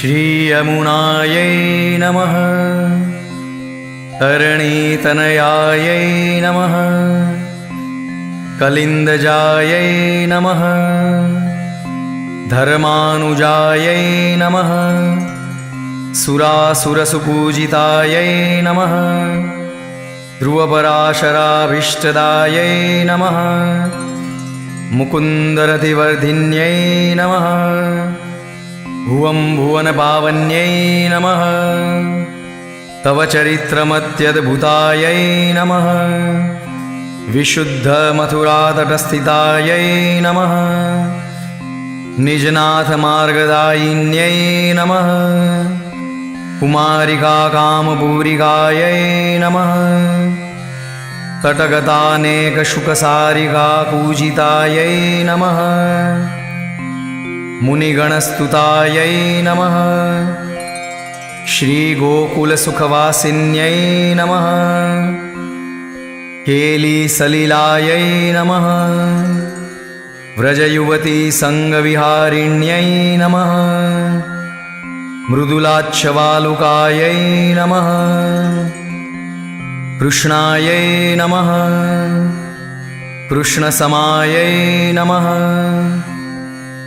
श्रीयमुनायै नमः। तरणीतनयायै नमः। कलिन्दजायै नमः। धर्मानुजायै नमः। सुरासुरसुपूजितायै नमः। ध्रुवपराशराभीष्टदायै नमः। मुकुन्दरतिवर्धिन्यै नमः। भुवं भुवनपावन्यै नमः। तव चरित्रमत्यद्भुतायै नमः। विशुद्धमथुरातटस्थितायै नमः। निजनाथमार्गदायिन्यै नमः। कुमारिकाकामपूरिकायै नमः। तटगतानेकशुकसारिकापूजितायै नमः। मुनिगणस्तुतायै नमः। श्रीगोकुलसुखवासिन्यै नमः। केलीसलिलायै नमः। व्रजयुवतीसङ्गविहारिण्यै नमः। मृदुलाच्छवालुकायै नमः। कृष्णायै नमः। कृष्णसमायै नमः।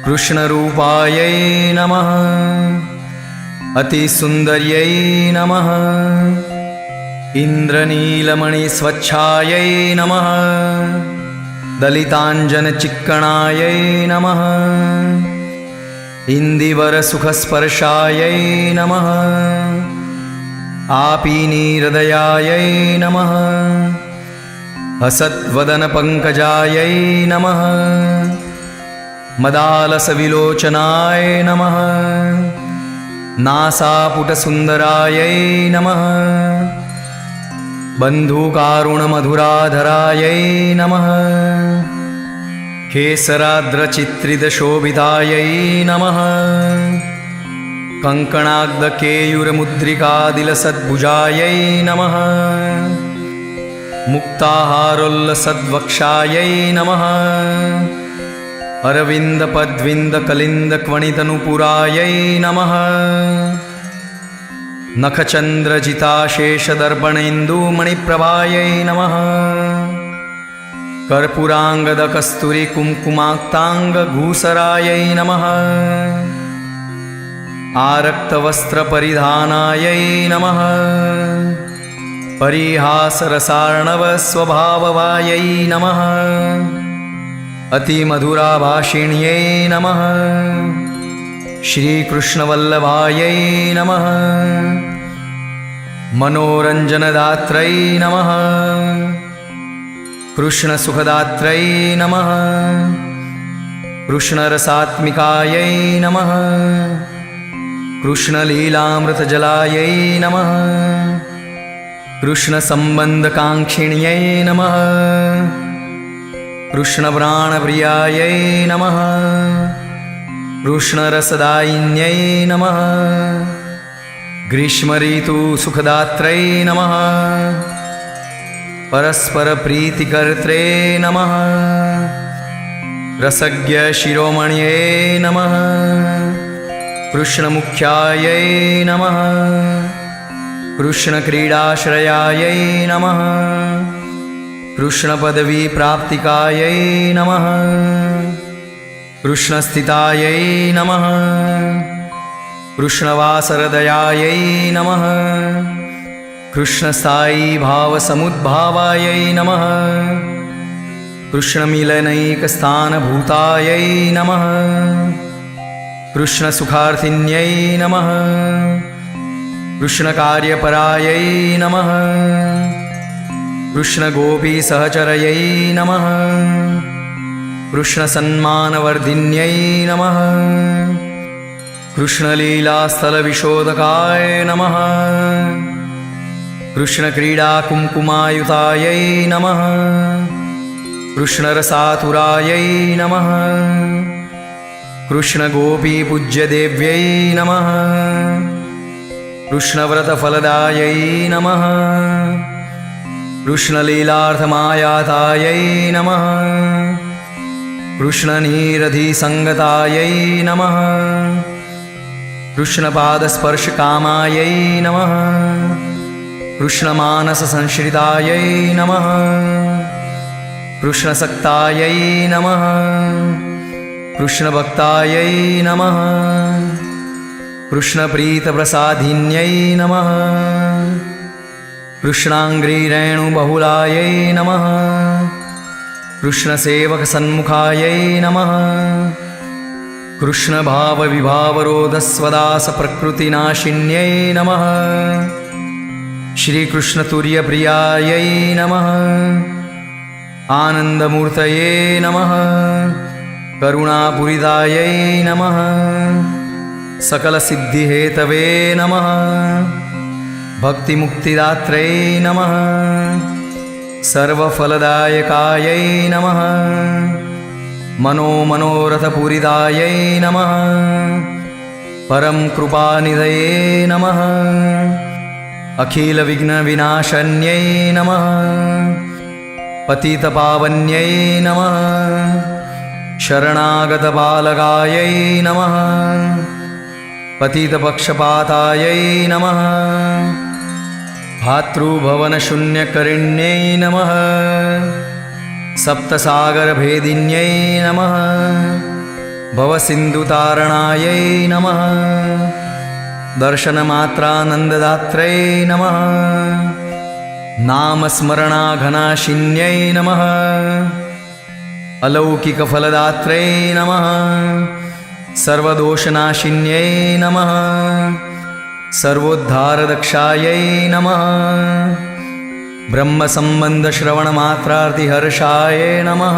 कृष्णरूपायै नमः। अतिसुन्दर्यै नमः। इन्द्रनीलमणिस्वच्छायै नमः। दलिताञ्जनचिक्कणायै नमः। इन्दिवरसुखस्पर्शायै नमः। आपीनीहृदयायै नमः। हसद्वदनपङ्कजायै नमः। मदालसविलोचनाय नमः। नासापुटसुन्दरायै नमः। बन्धुकारुणमधुराधरायै नमः। केसराद्रचित्रितशोभितायै नमः। कङ्कणाग्धकेयूरमुद्रिकादिलसद्भुजायै नमः। मुक्ताहारोल्लसद्वक्षायै नमः। अरविन्दपद्विन्दकलिन्दक्वणितनुपुरायै नमः। नखचन्द्रजिताशेषदर्पणेन्दुमणिप्रभायै नमः। कर्पूराङ्गदकस्तूरिकुङ्कुमाक्ताङ्गघूसरायै नमः। आरक्तवस्त्रपरिधानायै नमः। परिहासरसार्णवस्वभाववायै नमः। अतिमधुराभाषिण्यै नमः। श्रीकृष्णवल्लभायै नमः। मनोरञ्जनदात्रै नमः। कृष्णसुखदात्रै नमः। कृष्णरसात्मिकायै नमः। कृष्णलीलामृतजलायै नमः। कृष्णसम्बन्धकाङ्क्षिण्यै नमः। कृष्णप्राणप्रियायै नमः। कृष्णरसदायिन्यै नमः। ग्रीष्मऋतुसुखदात्रै नमः। परस्परप्रीतिकर्त्रे नमः। रसज्ञशिरोमण्यै नमः। कृष्णमुख्यायै नमः। कृष्णक्रीडाश्रयायै नमः। कृष्णपदवीप्राप्तिकायै नमः। कृष्णस्थितायै नमः। कृष्णवासरदयायै नमः। कृष्णस्थायीभावसमुद्भावायै नमः। कृष्णमिलनैकस्थानभूतायै नमः। कृष्णसुखार्थिन्यै नमः। कृष्णकार्यपरायै नमः। कृष्णगोपीसहचरयै नमः। कृष्णसन्मानवर्धिन्यै नमः। कृष्णलीलास्थलविशोधकाय नमः। कृष्णक्रीडाकुङ्कुमायुतायै नमः। कृष्णरसातुरायै नमः। कृष्णगोपीपूज्यदेव्यै नमः। कृष्णव्रतफलदायै नमः। कृष्णलीलार्थमायातायै नमः। कृष्णनीरधिसङ्गतायै नमः। कृष्णपादस्पर्शकामायै नमः कृष्णमानससंश्रितायै नमः कृष्णसक्तायै नमः कृष्णभक्तायै नमः कृष्णप्रीतप्रसादिन्यै नमः कृष्णाङ्घ्रिरेणुबहुलायै नमः कृष्णसेवकसन्मुखायै नमः कृष्णभावविभावरोधस्वदासप्रकृतिनाशिन्यै नमः श्रीकृष्णतुर्यप्रियायै नमः आनन्दमूर्तये नमः करुणापूरितायै नमः सकलसिद्धिहेतवे नमः भक्तिमुक्तिदात्रै नमः सर्वफलदायकायै नमः मनोमनोरथपूरितायै नमः परं कृपानिधये नमः अखिलविघ्नविनाशन्यै नमः पतितपावन्यै नमः शरणागतबालकायै नमः पतितपक्षपातायै नमः भातृभवनशून्यकरिण्यै नमः सप्तसागरभेदिन्यै नमः भवसिन्धुतारणायै नमः दर्शनमात्रानन्ददात्रै नमः नामस्मरणाघनाशिन्यै नमः अलौकिकफलदात्रै नमः सर्वदोषनाशिन्यै नमः सर्वोद्धारदक्षायै नमः ब्रह्मसम्बन्धश्रवणमात्रार्तिहर्षाय नमः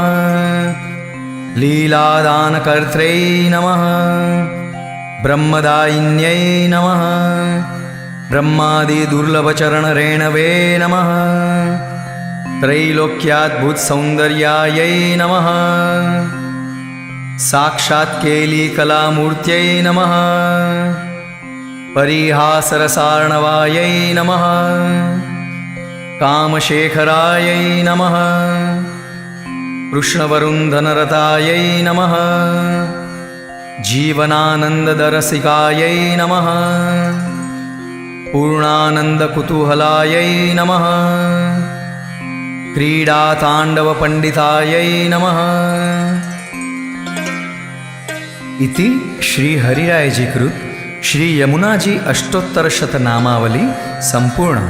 लीलादानकर्त्रै नमः ब्रह्मदायिन्यै नमः ब्रह्मादिदुर्लभचरणरेणवे नमः त्रैलोक्याद्भुतसौन्दर्यायै नमः साक्षात्केलीकलामूर्त्यै नमः परिहासरसार्णवायै नमः कामशेखरायै नमः कृष्णवरुन्धनरतायै नमः जीवनानन्ददरसिकायै नमः पूर्णानन्दकुतूहलायै नमः क्रीडाताण्डवपण्डितायै नमः इति श्री हरिरायजी कृत श्री यमुनाजी अष्टोत्तरशतनामावली संपूर्ण।